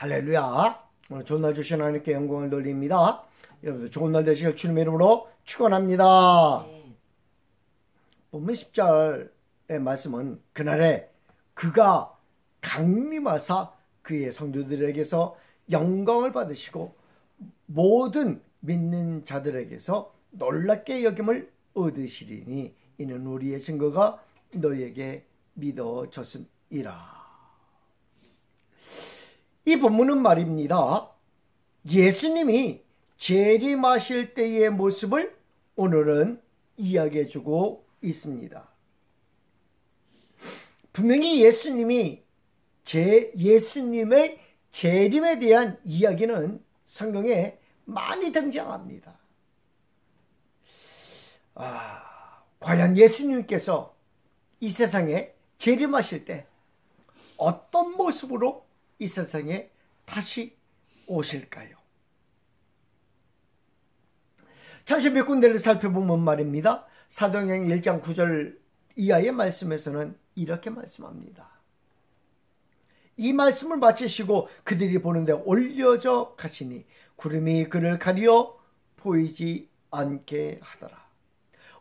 할렐루야. 오늘 좋은 날 주신 하나님께 영광을 돌립니다. 여러분들 좋은 날 되시길 주님의 이름으로 축원합니다. 본문 10절의 말씀은 그날에 그가 강림하사 그의 성도들에게서 영광을 받으시고 모든 믿는 자들에게서 놀랍게 여김을 얻으시리니 이는 우리의 증거가 너희에게 믿어졌음이라. 이 본문은 말입니다. 예수님이 재림하실 때의 모습을 오늘은 이야기해주고 있습니다. 분명히 예수님의 재림에 대한 이야기는 성경에 많이 등장합니다. 과연 예수님께서 이 세상에 재림하실 때 어떤 모습으로 이 세상에 다시 오실까요? 잠시 몇 군데를 살펴보면 말입니다. 사도행전 1장 9절 이하의 말씀에서는 이렇게 말씀합니다. 이 말씀을 마치시고 그들이 보는데 올려져 가시니 구름이 그를 가리어 보이지 않게 하더라.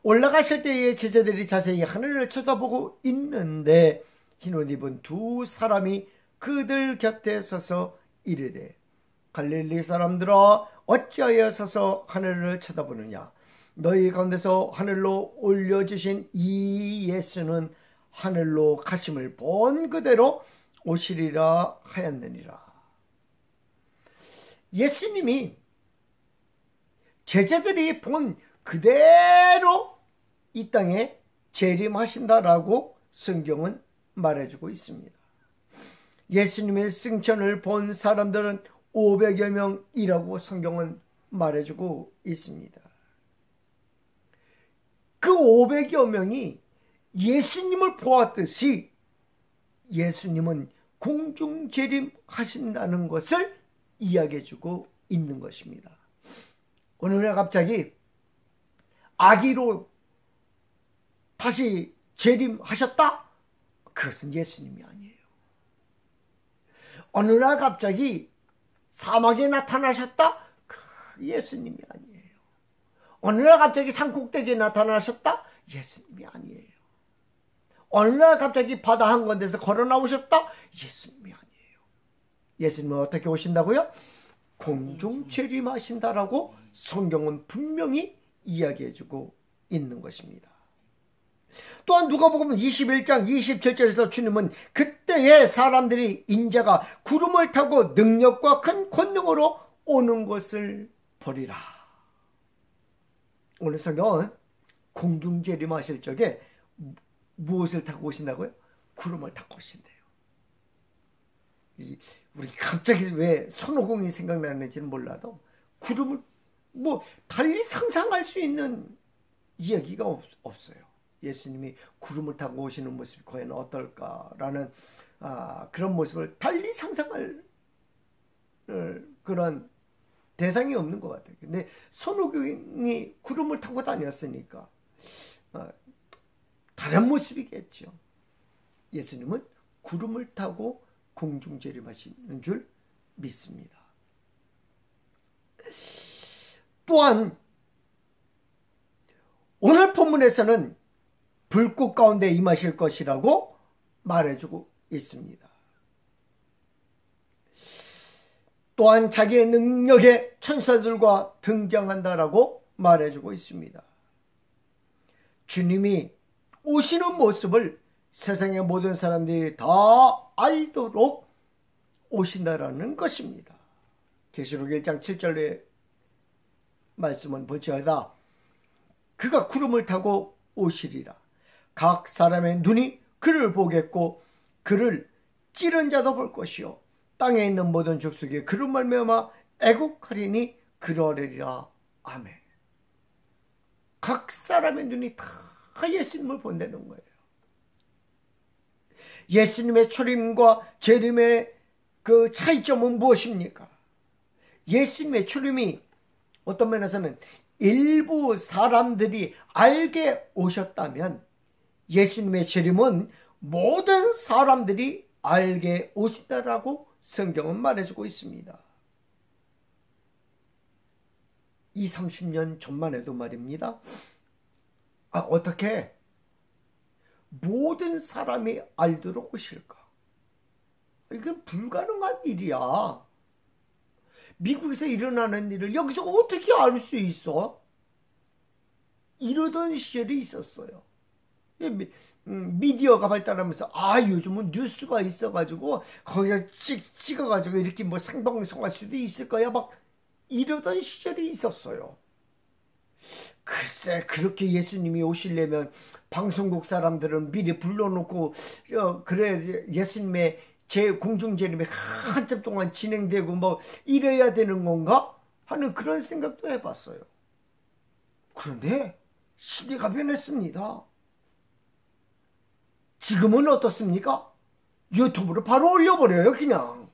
올라가실 때에 제자들이 자세히 하늘을 쳐다보고 있는데 흰옷 입은 두 사람이 그들 곁에 서서 이르되 갈릴리 사람들아 어찌하여 서서 하늘을 쳐다보느냐. 너희 가운데서 하늘로 올려주신 이 예수는 하늘로 가심을 본 그대로 오시리라 하였느니라. 예수님이 제자들이 본 그대로 이 땅에 재림하신다라고 성경은 말해주고 있습니다. 예수님의 승천을 본 사람들은 500여 명이라고 성경은 말해주고 있습니다. 그 500여 명이 예수님을 보았듯이 예수님은 공중 재림하신다는 것을 이야기해주고 있는 것입니다. 어느 날 갑자기 아기로 다시 재림하셨다? 그것은 예수님이 아니에요. 어느 날 갑자기 사막에 나타나셨다? 예수님이 아니에요. 어느 날 갑자기 산꼭대기에 나타나셨다? 예수님이 아니에요. 어느 날 갑자기 바다 한가운데서 걸어 나오셨다? 예수님이 아니에요. 예수님은 어떻게 오신다고요? 공중 재림하신다라고 성경은 분명히 이야기해주고 있는 것입니다. 또한 누가복음 21장 27절에서 주님은 그때에 사람들이 인자가 구름을 타고 능력과 큰 권능으로 오는 것을 보리라. 오늘 성경은 공중 재림하실 적에 무엇을 타고 오신다고요? 구름을 타고 오신대요. 우리 갑자기 왜 손오공이 생각나는지는 몰라도 구름을 달리 상상할 수 있는 이야기가 없어요. 예수님이 구름을 타고 오시는 모습이 과연 어떨까라는 그런 모습을 달리 상상할 그런 대상이 없는 것 같아요. 근데 손오공이 구름을 타고 다녔으니까 다른 모습이겠죠. 예수님은 구름을 타고 공중 재림하시는 줄 믿습니다. 또한 오늘 본문에서는 불꽃 가운데 임하실 것이라고 말해주고 있습니다. 또한 자기의 능력의 천사들과 등장한다라고 말해주고 있습니다. 주님이 오시는 모습을 세상의 모든 사람들이 다 알도록 오신다라는 것입니다. 계시록 1장 7절의 말씀은 볼지어다 그가 구름을 타고 오시리라. 각 사람의 눈이 그를 보겠고 그를 찌른 자도 볼 것이요 땅에 있는 모든 족속이 그로 말미암아 애곡하리니 그러리라. 아멘. 각 사람의 눈이 다 예수님을 본다는 거예요. 예수님의 초림과 재림의 그 차이점은 무엇입니까? 예수님의 초림이 어떤 면에서는 일부 사람들이 알게 오셨다면 예수님의 재림은 모든 사람들이 알게 오신다라고 성경은 말해주고 있습니다. 20, 30년 전만 해도 말입니다. 어떻게 모든 사람이 알도록 오실까? 이건 불가능한 일이야. 미국에서 일어나는 일을 여기서 어떻게 알 수 있어? 이러던 시절이 있었어요. 미디어가 발달하면서 요즘은 뉴스가 있어가지고 거기서 찍어가지고 이렇게 뭐 생방송할 수도 있을 거야 막 이러던 시절이 있었어요. 글쎄 그렇게 예수님이 오시려면 방송국 사람들은 미리 불러놓고 그래 예수님의 공중재림이 한참 동안 진행되고 뭐 이래야 되는 건가 하는 그런 생각도 해봤어요. 그런데 시대가 변했습니다. 지금은 어떻습니까? 유튜브로 바로 올려버려요. 그냥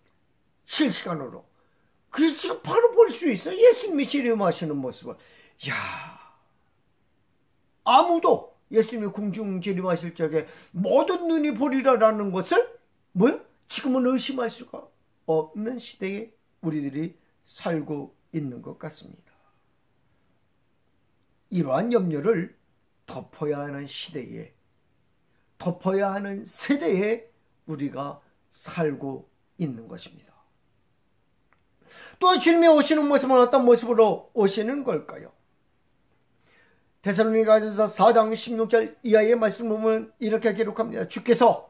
실시간으로. 그래서 지금 바로 볼 수 있어요. 예수님이 재림하시는 모습을. 아무도 예수님이 공중 재림하실 적에 모든 눈이 보리라라는 것을 지금은 의심할 수가 없는 시대에 우리들이 살고 있는 것 같습니다. 이러한 염려를 덮어야 하는 시대에, 덮어야 하는 세대에 우리가 살고 있는 것입니다. 또 주님이 오시는 모습은 어떤 모습으로 오시는 걸까요? 데살로니가전서 4장 16절 이하의 말씀을 보면 이렇게 기록합니다. 주께서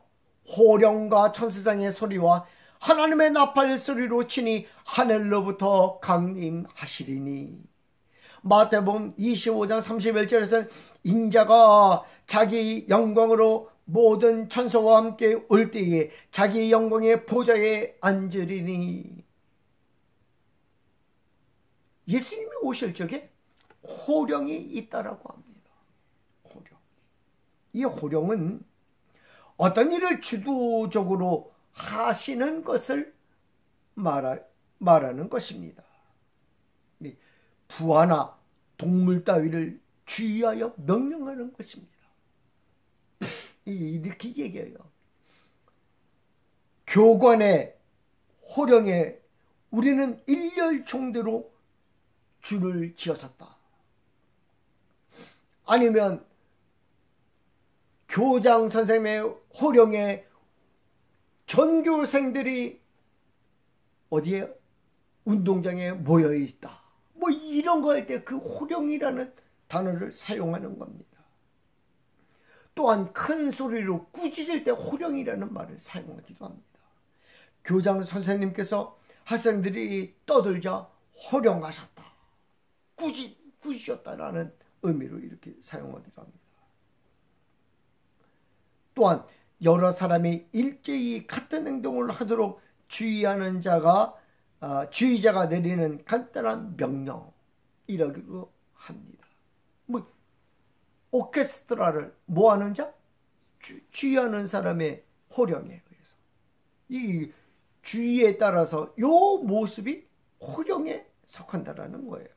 호령과 천사장의 소리와 하나님의 나팔 소리로 치니 하늘로부터 강림하시리니. 마태복음 25장 31절에서는 인자가 자기 영광으로 모든 천사와 함께 올 때에 자기 영광의 보좌에 앉으리니. 예수님이 오실 적에 호령이 있다라고 합니다. 호령. 이 호령은 어떤 일을 주도적으로 하시는 것을 말하는 것입니다. 부하나 동물 따위를 주의하여 명령하는 것입니다. 이렇게 얘기해요. 교관의 호령에 우리는 일렬총대로 줄을 지었었다. 아니면 교장 선생님의 호령에 전교생들이 어디에 운동장에 모여 있다. 뭐 이런 거 할 때 그 호령이라는 단어를 사용하는 겁니다. 또한 큰 소리로 꾸짖을 때 호령이라는 말을 사용하기도 합니다. 교장 선생님께서 학생들이 떠들자 호령하셨다. 꾸짖었다라는 의미로 이렇게 사용하기도 합니다. 또한 여러 사람이 일제히 같은 행동을 하도록 주의하는 주의자가 내리는 간단한 명령이라고 합니다. 오케스트라를 뭐하는 자? 주의하는 사람의 호령에 의해서. 이 주의에 따라서 요 모습이 호령에 속한다라는 거예요.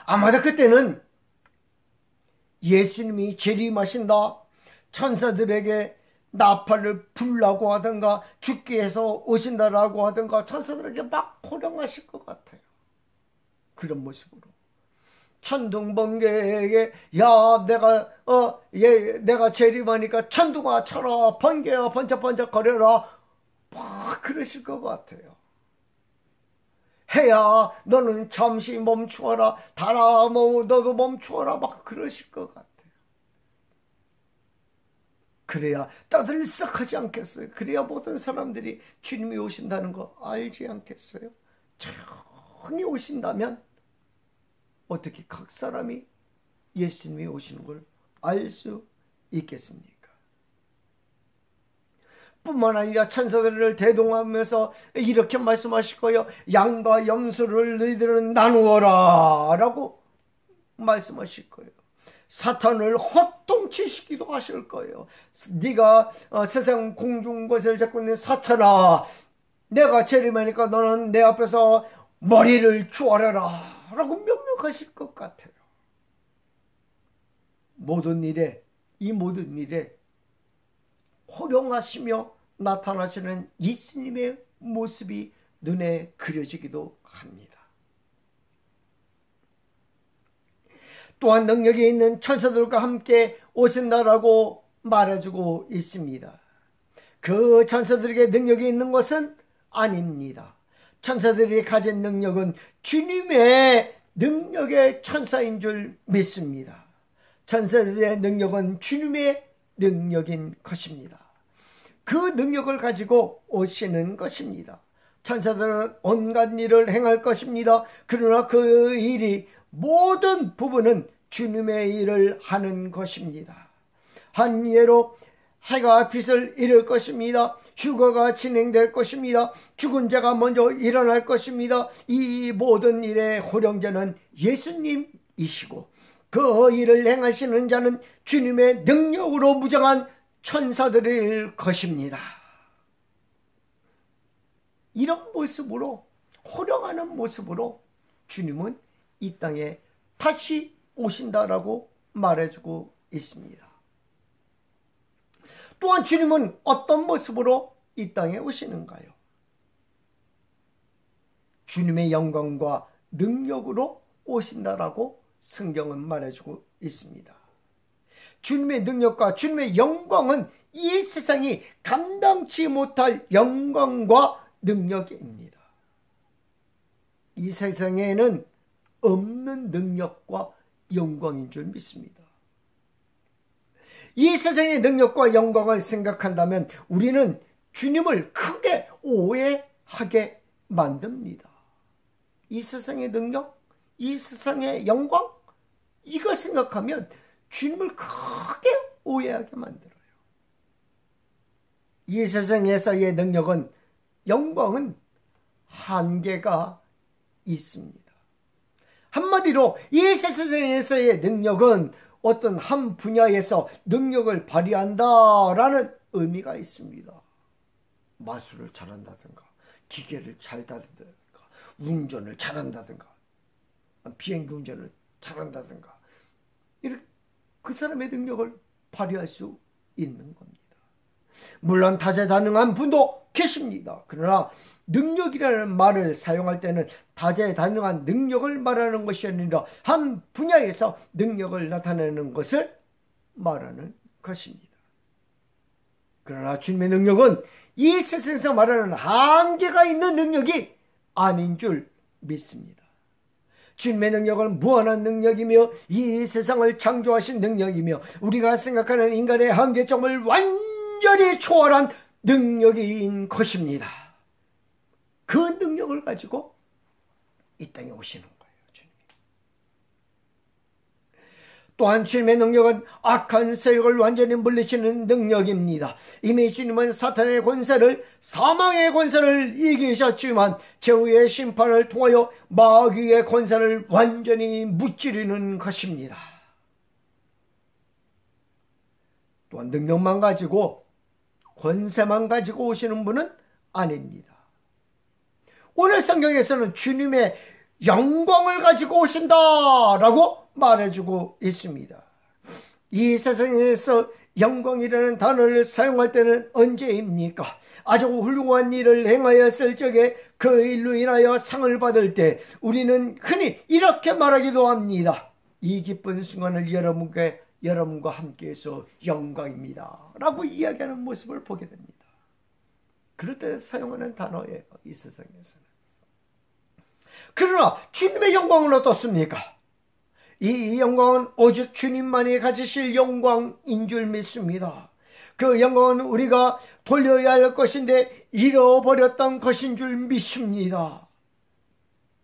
아마도 그때는 예수님이 재림하신다, 천사들에게 나팔을 불라고 하든가 주께서 오신다라고 하든가 천사들에게 막 호령하실 것 같아요. 그런 모습으로 천둥번개에게 내가 재림하니까 천둥아 쳐라, 번개야 번쩍번쩍 거려라, 막 그러실 것 같아요. 해야 너는 잠시 멈추어라, 달아 너도 멈추어라, 막 그러실 것 같아요. 그래야 떠들썩하지 않겠어요? 그래야 모든 사람들이 주님이 오신다는 거 알지 않겠어요? 조용히 오신다면 어떻게 각 사람이 예수님이 오시는 걸 알 수 있겠습니까? 뿐만 아니라 천사들을 대동하면서 이렇게 말씀하실 거예요. 양과 염소를 너희들은 나누어라 라고 말씀하실 거예요. 사탄을 헛동치시기도 하실 거예요. 네가 세상 공중 것을 잡고 있는 사탄아, 내가 재림하니까 너는 내 앞에서 머리를 조아려라 라고 명령하실 것 같아요. 이 모든 일에 호령하시며 나타나시는 예수님의 모습이 눈에 그려지기도 합니다. 또한 능력이 있는 천사들과 함께 오신다라고 말해주고 있습니다. 그 천사들에게 능력이 있는 것은 아닙니다. 천사들이 가진 능력은 주님의 능력의 천사인 줄 믿습니다. 천사들의 능력은 주님의 능력인 것입니다. 그 능력을 가지고 오시는 것입니다. 천사들은 온갖 일을 행할 것입니다. 그러나 그 일이 모든 부분은 주님의 일을 하는 것입니다. 한 예로 해가 빛을 잃을 것입니다. 휴거가 진행될 것입니다. 죽은 자가 먼저 일어날 것입니다. 이 모든 일의 호령자는 예수님이시고 그 일을 행하시는 자는 주님의 능력으로 무장한 천사들일 것입니다. 이런 모습으로, 호령하는 모습으로 주님은 이 땅에 다시 오신다라고 말해주고 있습니다. 또한 주님은 어떤 모습으로 이 땅에 오시는가요? 주님의 영광과 능력으로 오신다라고 성경은 말해주고 있습니다. 주님의 능력과 주님의 영광은 이 세상이 감당치 못할 영광과 능력입니다. 이 세상에는 없는 능력과 영광인 줄 믿습니다. 이 세상의 능력과 영광을 생각한다면 우리는 주님을 크게 오해하게 만듭니다. 이 세상의 능력, 이 세상의 영광, 이걸 생각하면 주님을 크게 오해하게 만들어요. 이 세상에서의 능력은, 영광은 한계가 있습니다. 한마디로 이 세상에서의 능력은 어떤 한 분야에서 능력을 발휘한다라는 의미가 있습니다. 마술을 잘한다든가, 기계를 잘 다룬다든가, 운전을 잘한다든가, 비행기 운전을 잘한다든가, 이렇게 그 사람의 능력을 발휘할 수 있는 겁니다. 물론 다재다능한 분도 계십니다. 그러나 능력이라는 말을 사용할 때는 다재다능한 능력을 말하는 것이 아니라 한 분야에서 능력을 나타내는 것을 말하는 것입니다. 그러나 주님의 능력은 이 세상에서 말하는 한계가 있는 능력이 아닌 줄 믿습니다. 주님의 능력은 무한한 능력이며 이 세상을 창조하신 능력이며 우리가 생각하는 인간의 한계점을 완전히 초월한 능력인 것입니다. 그 능력을 가지고 이 땅에 오시는 거예요. 주님이. 또한 주님의 능력은 악한 세력을 완전히 물리치는 능력입니다. 이미 주님은 사탄의 권세를, 사망의 권세를 이기셨지만 최후의 심판을 통하여 마귀의 권세를 완전히 무찌르는 것입니다. 또한 능력만 가지고, 권세만 가지고 오시는 분은 아닙니다. 오늘 성경에서는 주님의 영광을 가지고 오신다라고 말해주고 있습니다. 이 세상에서 영광이라는 단어를 사용할 때는 언제입니까? 아주 훌륭한 일을 행하였을 적에 그 일로 인하여 상을 받을 때 우리는 흔히 이렇게 말하기도 합니다. 이 기쁜 순간을 여러분과 함께해서 영광입니다 라고 이야기하는 모습을 보게 됩니다. 그럴 때 사용하는 단어예요, 이 세상에서는. 그러나 주님의 영광은 어떻습니까? 이 영광은 오직 주님만이 가지실 영광인 줄 믿습니다. 그 영광은 우리가 돌려야 할 것인데 잃어버렸던 것인 줄 믿습니다.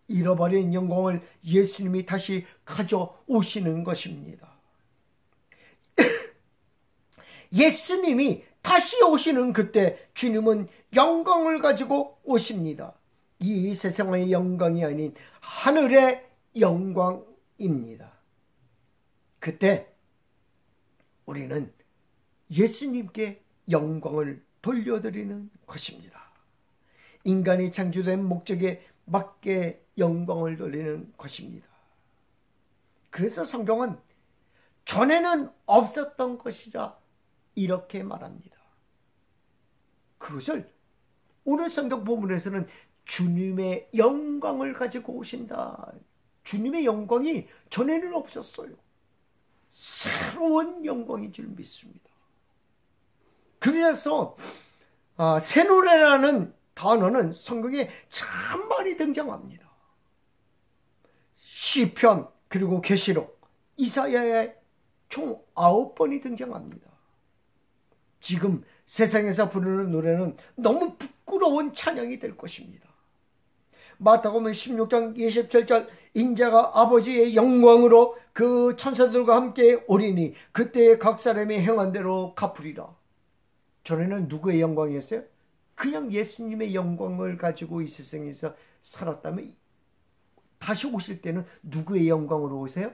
잃어버린 영광을 예수님이 다시 가져오시는 것입니다. 예수님이 다시 오시는 그때 주님은 영광을 가지고 오십니다. 이 세상의 영광이 아닌 하늘의 영광입니다. 그때 우리는 예수님께 영광을 돌려드리는 것입니다. 인간이 창조된 목적에 맞게 영광을 돌리는 것입니다. 그래서 성경은 전에는 없었던 것이라 이렇게 말합니다. 그것을 오늘 성경 본문에서는 주님의 영광을 가지고 오신다. 주님의 영광이 전에는 없었어요. 새로운 영광인 줄 믿습니다. 그래서 새 노래라는 단어는 성경에 참 많이 등장합니다. 시편 그리고 계시록, 이사야에 총 9번이 등장합니다. 지금 세상에서 부르는 노래는 너무 부끄러운 찬양이 될 것입니다. 마태복음 16장 27절 인자가 아버지의 영광으로 그 천사들과 함께 오리니 그때 각 사람이 행한 대로 갚으리라. 전에는 누구의 영광이었어요? 그냥 예수님의 영광을 가지고 이 세상에서 살았다면 다시 오실 때는 누구의 영광으로 오세요?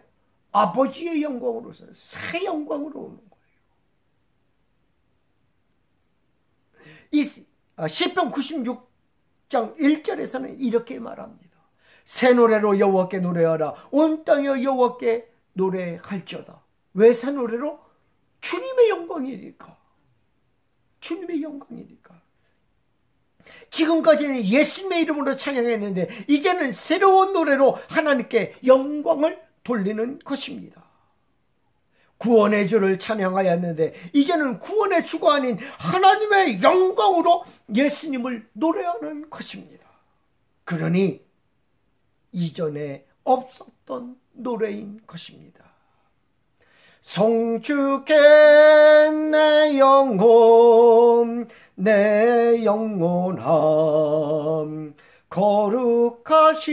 아버지의 영광으로 오세요. 새 영광으로 오는 거예요. 이 시편 96장 1절에서는 이렇게 말합니다. 새 노래로 여호와께 노래하라. 온 땅에 여호와께 노래할지어다. 왜 새 노래로? 주님의 영광이니까. 주님의 영광이니까. 지금까지는 예수님의 이름으로 찬양했는데 이제는 새로운 노래로 하나님께 영광을 돌리는 것입니다. 구원의 주를 찬양하였는데 이제는 구원의 주가 아닌 하나님의 영광으로 예수님을 노래하는 것입니다. 그러니 이전에 없었던 노래인 것입니다. 송축해 내 영혼 내 영혼함 거룩하신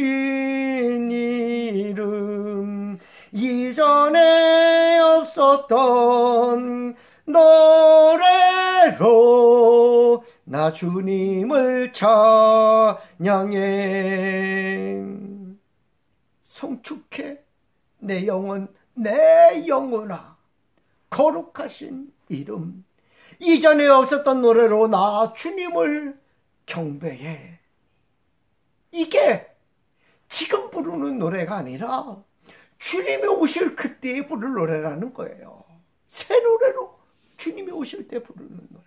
이름 이전에 없었던 노래로 나 주님을 찬양해. 송축해 내 영혼 내 영혼아 거룩하신 이름 이전에 없었던 노래로 나 주님을 경배해. 이게 지금 부르는 노래가 아니라 주님이 오실 그때에 부를 노래라는 거예요. 새 노래로 주님이 오실 때 부르는 노래.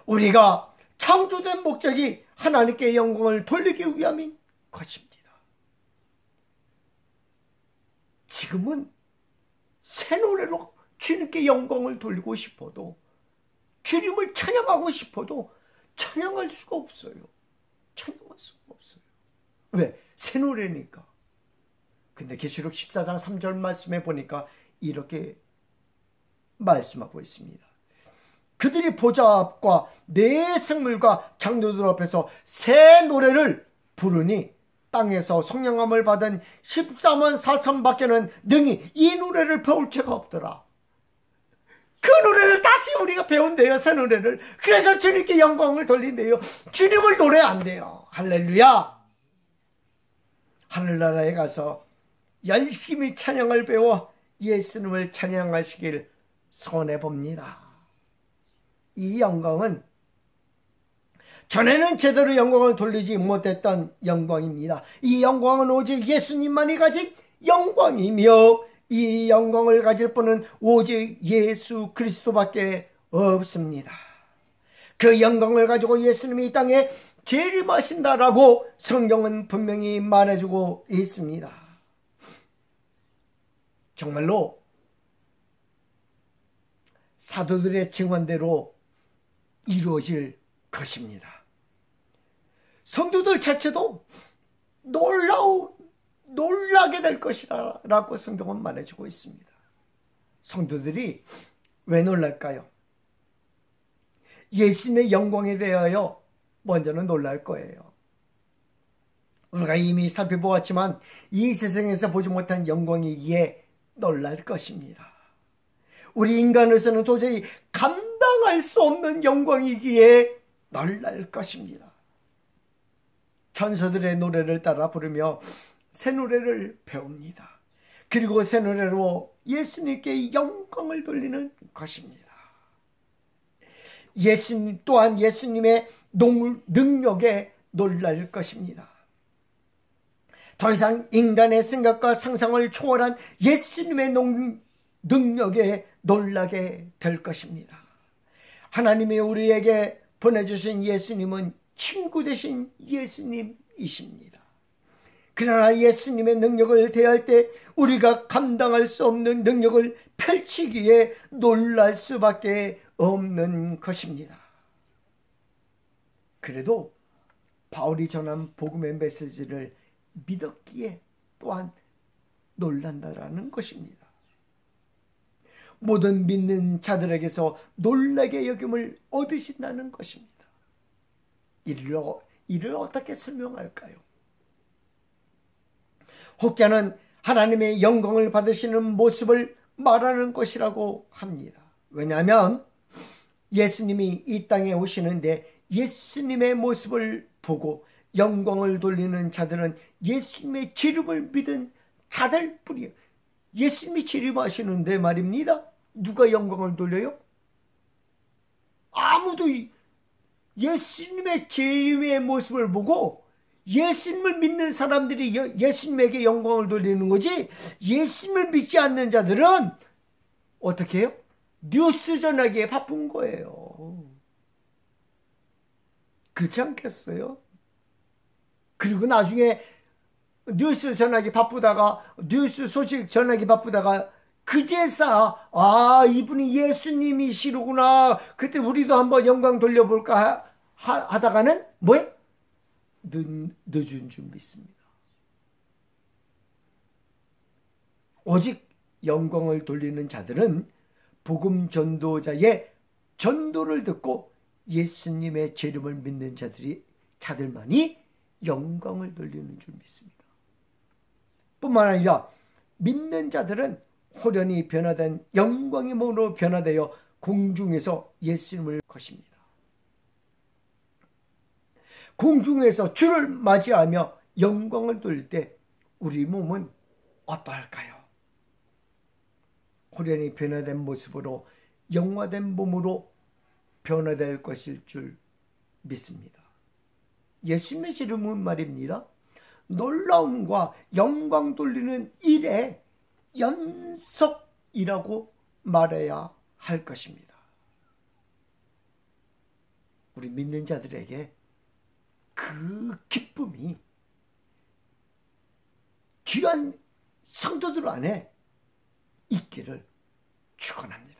우리가 창조된 목적이 하나님께 영광을 돌리기 위함인 것입니다. 지금은 새 노래로 주님께 영광을 돌리고 싶어도 주님을 찬양하고 싶어도 찬양할 수가 없어요. 찬양할 수가 없어요. 왜? 새 노래니까. 근데 계시록 14장 3절 말씀에 보니까 이렇게 말씀하고 있습니다. 그들이 보좌 앞과 네 생물과 장로들 앞에서 새 노래를 부르니 땅에서 성령함을 받은 14만 4천 밖에는 능히 이 노래를 배울 자가 없더라. 그 노래를 다시 우리가 배운대요. 새 노래를. 그래서 주님께 영광을 돌린대요. 주님을 노래한대요. 할렐루야. 하늘나라에 가서 열심히 찬양을 배워 예수님을 찬양하시길 소원해봅니다. 이 영광은 전에는 제대로 영광을 돌리지 못했던 영광입니다. 이 영광은 오직 예수님만이 가진 영광이며 이 영광을 가질 분은 오직 예수 그리스도밖에 없습니다. 그 영광을 가지고 예수님이 이 땅에 재림하신다라고 성경은 분명히 말해주고 있습니다. 정말로 사도들의 증언대로 이루어질 것입니다. 성도들 자체도 놀라게 될 것이라 라고 성경은 말해주고 있습니다. 성도들이 왜 놀랄까요? 예수님의 영광에 대하여 먼저는 놀랄 거예요. 우리가 이미 살펴보았지만 이 세상에서 보지 못한 영광이기에 놀랄 것입니다. 우리 인간으로서는 도저히 감당할 수 없는 영광이기에 놀랄 것입니다. 천사들의 노래를 따라 부르며 새 노래를 배웁니다. 그리고 새 노래로 예수님께 영광을 돌리는 것입니다. 예수님 또한 예수님의 능력에 놀랄 것입니다. 더 이상 인간의 생각과 상상을 초월한 예수님의 능력에 놀라게 될 것입니다. 하나님이 우리에게 보내주신 예수님은 친구 되신 예수님이십니다. 그러나 예수님의 능력을 대할 때 우리가 감당할 수 없는 능력을 펼치기에 놀랄 수밖에 없는 것입니다. 그래도 바울이 전한 복음의 메시지를 믿었기에 또한 놀란다라는 것입니다. 모든 믿는 자들에게서 놀라게 여김을 얻으신다는 것입니다. 이를 어떻게 설명할까요? 혹자는 하나님의 영광을 받으시는 모습을 말하는 것이라고 합니다. 왜냐하면 예수님이 이 땅에 오시는데 예수님의 모습을 보고 영광을 돌리는 자들은 예수님의 재림을 믿은 자들뿐이에요. 예수님이 재림하시는데 말입니다. 누가 영광을 돌려요? 아무도. 예수님의 재림의 모습을 보고 예수님을 믿는 사람들이 예수님에게 영광을 돌리는 거지, 예수님을 믿지 않는 자들은 어떻게 해요? 뉴스 전하기에 바쁜 거예요. 그렇지 않겠어요? 그리고 나중에 뉴스 전하기 바쁘다가, 뉴스 소식 전하기 바쁘다가 그제서 이분이 예수님이시로구나, 그때 우리도 한번 영광 돌려볼까 하다가는 뭐예요? 늦은 줄 믿습니다. 오직 영광을 돌리는 자들은 복음 전도자의 전도를 듣고 예수님의 재림을 믿는 자들만이 영광을 돌리는 줄 믿습니다. 뿐만 아니라 믿는 자들은 호련히 변화된 영광의 몸으로 변화되어 공중에서 예수님을 것입니다. 공중에서 주를 맞이하며 영광을 돌릴 때 우리 몸은 어떠할까요? 호련히 변화된 모습으로 영화된 몸으로 변화될 것일 줄 믿습니다. 예수님의 재림은 말입니다, 놀라움과 영광 돌리는 일의 연속이라고 말해야 할 것입니다. 우리 믿는 자들에게 그 기쁨이 귀한 성도들 안에 있기를 축원합니다.